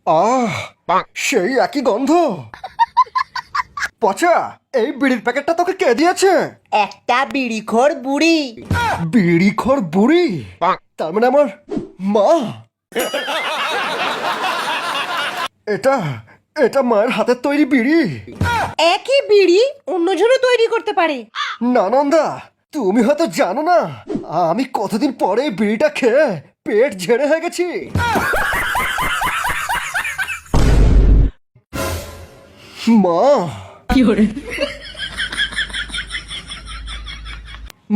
আহ, সেই একই গন্ধ। পচা, এই বিড়ির প্যাকেটটা তোকে কে দিয়েছে? একটা বিড়িখোর বুড়ি। বিড়িখোর বুড়ি? তার মানে আমার মা। এটা এটা মায়ের হাতের তৈরি বিড়ি। একই বিড়ি অন্যজনও তৈরি করতে পারে। না নন্দা, তুমি হয়তো জানো না, আমি কতদিন পরে এই বিড়িটা খেয়ে পেট ঝেড়ে হয়ে গেছি। মা,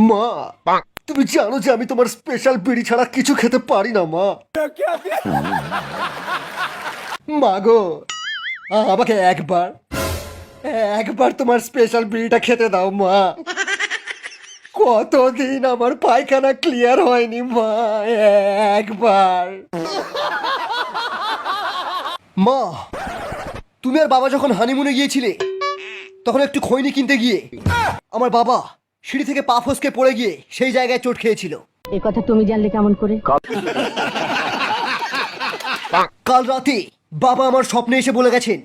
মা, তুমি জানো যে আমি তোমার স্পেশাল বিড়ি ছাড়া কিছু খেতে পারি না মা। মা গো, আমাকে একবার একবার তোমার স্পেশাল বিড়িটা খেতে দাও মা। কতদিন আমার পায়খানা ক্লিয়ার হয়নি মা, একবার। মা, তুমি আর বাবা যখন হানিমুনে গিয়েছিলে তখন একটু খৈনি কিনতে গিয়ে আমার বাবা সিঁড়ি থেকে পা ফসকে পড়ে গিয়ে সেই জায়গায় চোট খেয়েছিল। এ কথা তুমি জানলে কেমন করে? কাল রাতে বাবা আমার স্বপ্নে এসে বলে গেছেন,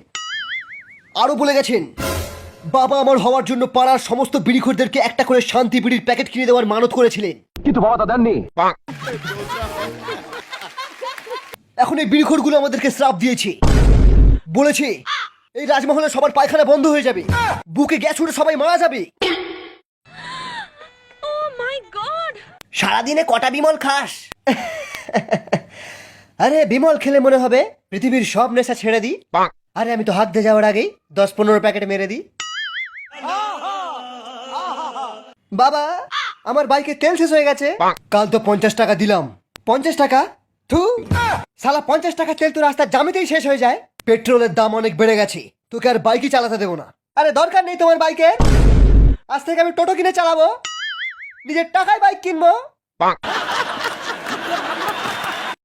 আরো বলে গেছেন, বাবা আমার হওয়ার জন্য পাড়ার সমস্ত বিড়িখোরদেরকে একটা করে শান্তি বিড়ির প্যাকেট কিনে দেওয়ার মানত করেছিলেন, কিন্তু বাবা তা দেননি। এখন এই বিড়িখোরগুলো আমাদেরকে শ্রাপ দিয়েছে, বলেছে এই রাজমহলে সবার পায়খানা বন্ধ হয়ে যাবে, বুকে গ্যাস উঠে সবাই মারা যাবে। সারাদিনে কটা বিমল খাস? আরে বিমল খেলে মনে হবে পৃথিবীর সব নেশা ছেড়ে দিই। আরে আমি তো হাত দিয়ে যাওয়ার আগেই 10-15 প্যাকেট মেরে দিই। বাবা, আমার বাইকে তেল শেষ হয়ে গেছে। কাল তো 50 টাকা দিলাম। 50 টাকা? থু, শালা 50 টাকা তেল তো রাস্তার জামিতেই শেষ হয়ে যায়। পেট্রোলের দাম অনেক বেড়ে গেছে, তোকে আর বাইকই চালাতে দেবো না। আরে দরকার নেই তোমার বাইকে, আজ থেকে আমি টোটো কিনে চালাবো, নিজের টাকায় বাইক কিনবো।